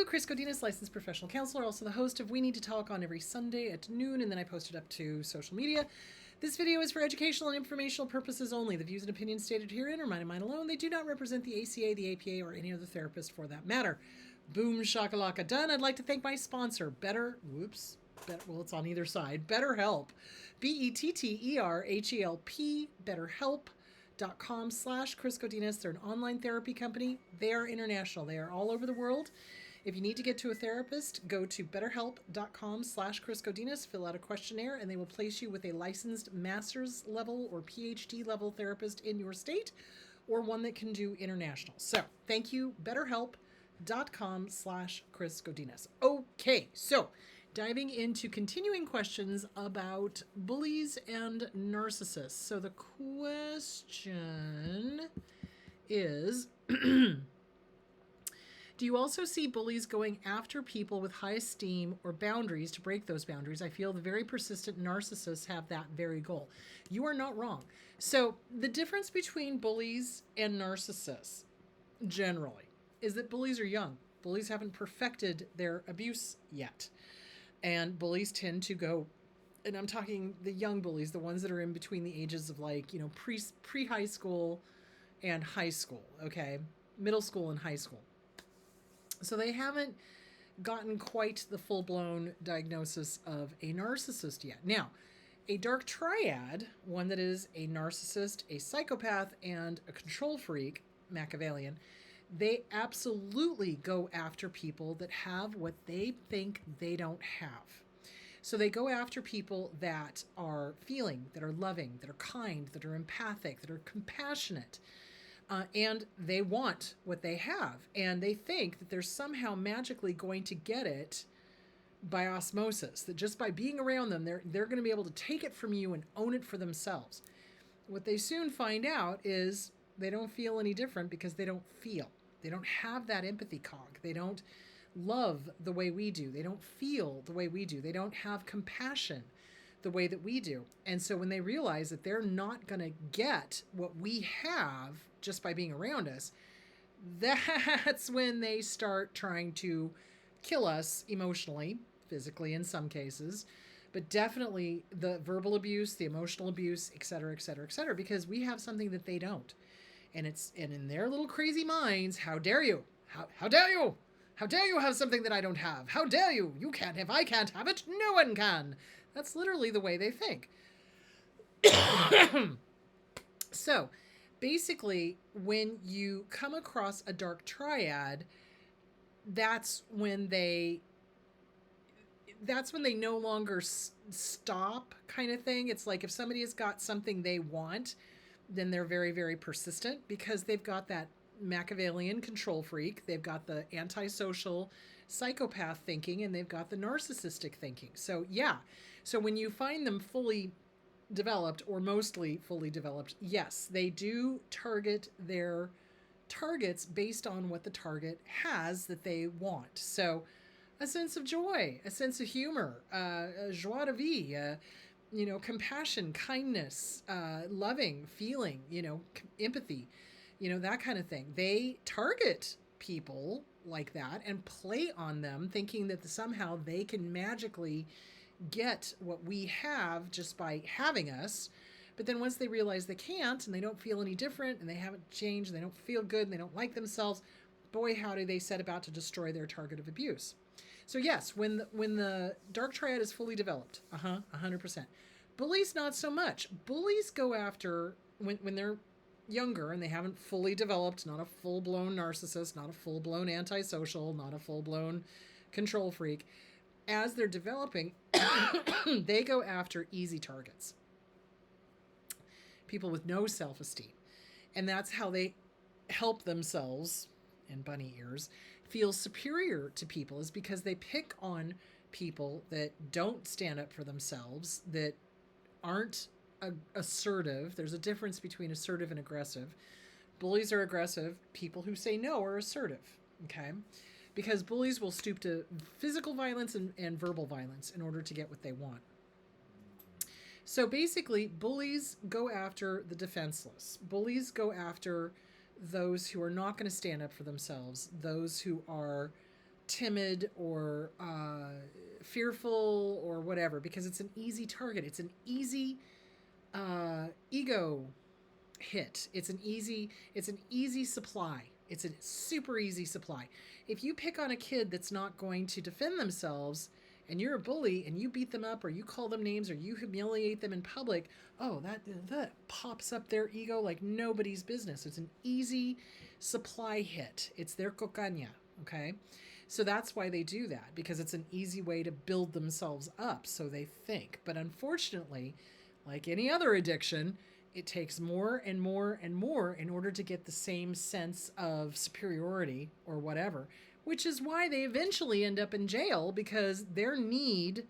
Chris Godinez, licensed professional counselor, also the host of We Need to Talk on every Sunday at noon, and then I post it up to social media. This video is for educational and informational purposes only. The views and opinions stated herein are mine and mine alone. They do not represent the ACA, the APA, or any other therapist for that matter. Boom shakalaka done. I'd like to thank my sponsor, well, it's on either side, BetterHelp. BetterHelp, BetterHelp.com/Chris Godinez. They're an online therapy company. They are international. They are all over the world. If you need to get to a therapist, go to betterhelp.com/Chris Godinez, fill out a questionnaire, and they will place you with a licensed master's level or PhD level therapist in your state, or one that can do international. So thank you, betterhelp.com/Chris Godinez. Okay, so diving into continuing questions about bullies and narcissists. So the question is, do you also see bullies going after people with high esteem or boundaries to break those boundaries? I feel the very persistent narcissists have that very goal. You are not wrong. So the difference between bullies and narcissists generally is that bullies are young. Bullies haven't perfected their abuse yet. And bullies tend to go, and I'm talking the young bullies, the ones that are in between the ages of pre-high school and high school, okay? Middle school and high school. So they haven't gotten quite the full-blown diagnosis of a narcissist yet. Now, a dark triad, one that is a narcissist, a psychopath, and a control freak, Machiavellian, they absolutely go after people that have what they think they don't have. So they go after people that are feeling, that are loving, that are kind, that are empathic, that are compassionate. And they want what they have. And they think that they're somehow magically going to get it by osmosis, that just by being around them, they're going to be able to take it from you and own it for themselves. What they soon find out is they don't feel any different because they don't feel. They don't have that empathy cog. They don't love the way we do. They don't feel the way we do. They don't have compassion the way that we do. And so when they realize that they're not going to get what we have just by being around us, that's when they start trying to kill us emotionally, physically in some cases, but definitely the verbal abuse, the emotional abuse, et cetera, et cetera, et cetera, because we have something that they don't. And in their little crazy minds, how dare you? How dare you? How dare you have something that I don't have? How dare you? You can't. If I can't have it, no one can. That's literally the way they think. So basically, when you come across a dark triad, that's when they no longer stop, kind of thing. It's like if somebody has got something they want, then they're very, very persistent because they've got that Machiavellian control freak. They've got the antisocial psychopath thinking, and they've got the narcissistic thinking. So yeah. So when you find them fully developed or mostly fully developed, yes, they do target their targets based on what the target has that they want. So a sense of joy, a sense of humor, joie de vivre, compassion, kindness, loving, feeling, empathy, that kind of thing. They target people like that and play on them, thinking that somehow they can magically get what we have just by having us. But then once they realize they can't, and they don't feel any different, and they haven't changed, and they don't feel good, and they don't like themselves, boy, howdy, they set about to destroy their target of abuse. So yes, when the dark triad is fully developed, 100%. Bullies, not so much. Bullies go after, when they're younger and they haven't fully developed, not a full-blown narcissist, not a full-blown antisocial, not a full-blown control freak. As they're developing, they go after easy targets. People with no self-esteem. And that's how they help themselves, in bunny ears, feel superior to people, is because they pick on people that don't stand up for themselves, that aren't assertive. There's a difference between assertive and aggressive. Bullies are aggressive. People who say no are assertive, okay? Because bullies will stoop to physical violence and verbal violence in order to get what they want. So basically, bullies go after the defenseless. Bullies go after those who are not going to stand up for themselves, those who are timid or fearful or whatever, because it's an easy target. It's an easy ego hit. It's an easy supply. It's a super easy supply. If you pick on a kid that's not going to defend themselves, and you're a bully and you beat them up or you call them names or you humiliate them in public, oh, that pops up their ego like nobody's business. It's an easy supply hit. It's their cocaña, okay? So that's why they do that, because it's an easy way to build themselves up, so they think. But unfortunately, like any other addiction, it takes more and more and more in order to get the same sense of superiority or whatever, which is why they eventually end up in jail, because their need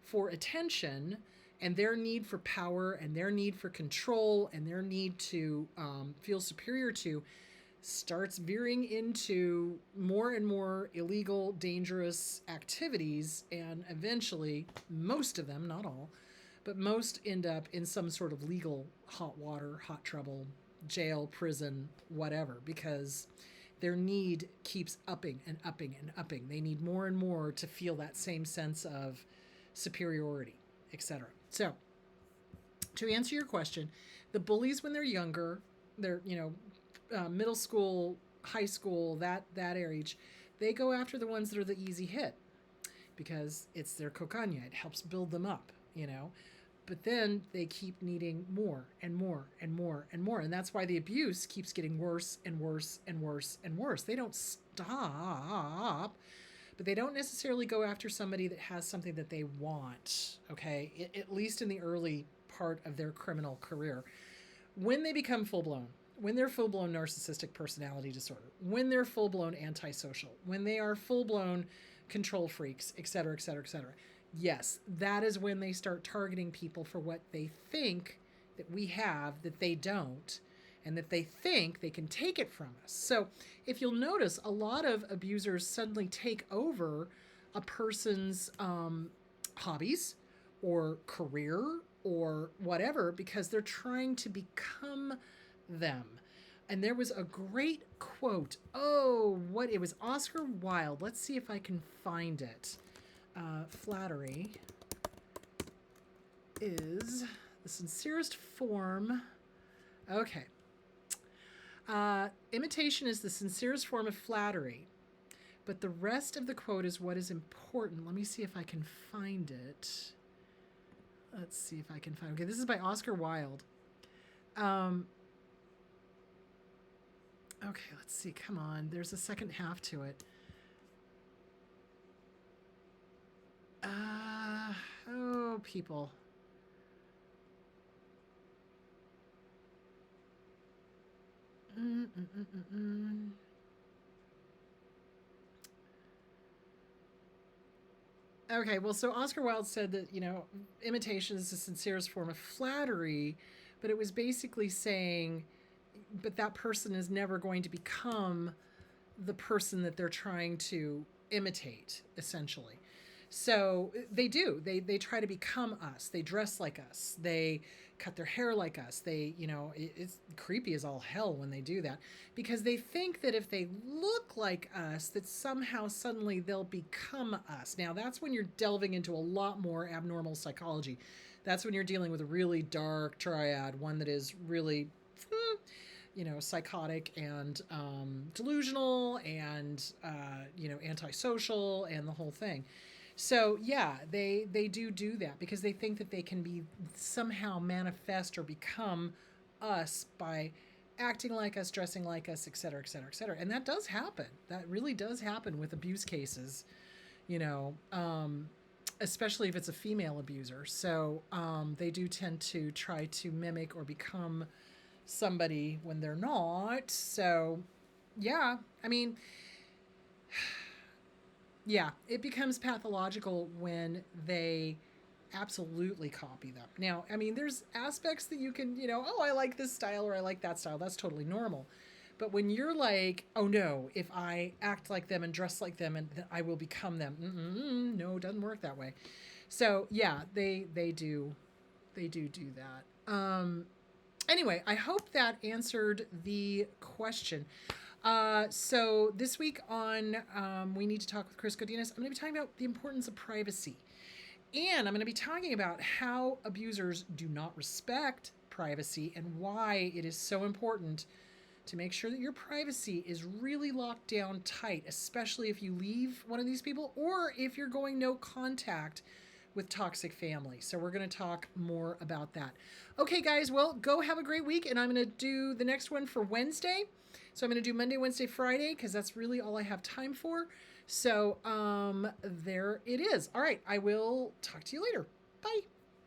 for attention and their need for power and their need for control and their need to feel superior to starts veering into more and more illegal, dangerous activities. And eventually, most of them, not all, but most end up in some sort of legal hot water, hot trouble, jail, prison, whatever, because their need keeps upping and upping and upping. They need more and more to feel that same sense of superiority, etc. So, to answer your question, the bullies when they're younger, they're, middle school, high school, that age, they go after the ones that are the easy hit, because it's their cocaña. It helps build them up, But then they keep needing more and more and more and more. And that's why the abuse keeps getting worse and worse and worse and worse. They don't stop, but they don't necessarily go after somebody that has something that they want, okay? At least in the early part of their criminal career. When they become full-blown, when they're full-blown narcissistic personality disorder, when they're full-blown antisocial, when they are full-blown control freaks, et cetera, et cetera, et cetera, yes, that is when they start targeting people for what they think that we have that they don't, and that they think they can take it from us. So if you'll notice, a lot of abusers suddenly take over a person's hobbies or career or whatever, because they're trying to become them. And there was a great quote. It was Oscar Wilde. Let's see if I can find it. Flattery is the sincerest form. Okay. Imitation is the sincerest form of flattery, but the rest of the quote is what is important. Let me see if I can find it. Let's see if I can find it. Okay, this is by Oscar Wilde. Okay, let's see. Come on. There's a second half to it. People. Okay, well, so Oscar Wilde said that, imitation is the sincerest form of flattery, but it was basically saying, but that person is never going to become the person that they're trying to imitate, essentially. So they do. They try to become us. They dress like us. They cut their hair like us. It's creepy as all hell when they do that, because they think that if they look like us, that somehow suddenly they'll become us. Now, that's when you're delving into a lot more abnormal psychology. That's when you're dealing with a really dark triad, one that is really psychotic and delusional and, antisocial and the whole thing. So, yeah, they do that because they think that they can be somehow manifest or become us by acting like us, dressing like us, et cetera, et cetera, et cetera. And that does happen. That really does happen with abuse cases, especially if it's a female abuser. So they do tend to try to mimic or become somebody when they're not. So, yeah, yeah, it becomes pathological when they absolutely copy them. Now, there's aspects that you can, I like this style or I like that style. That's totally normal. But when you're like, oh no, if I act like them and dress like them, and I will become them. No, it doesn't work that way. So yeah, they do that. Anyway, I hope that answered the question. So this week on We Need to Talk with Chris Godinez, I'm going to be talking about the importance of privacy. And I'm going to be talking about how abusers do not respect privacy and why it is so important to make sure that your privacy is really locked down tight, especially if you leave one of these people or if you're going no contact with toxic family. So we're going to talk more about that. Okay, guys, well, go have a great week, and I'm going to do the next one for Wednesday. So I'm going to do Monday, Wednesday, Friday, because that's really all I have time for. So there it is. All right, I will talk to you later. Bye.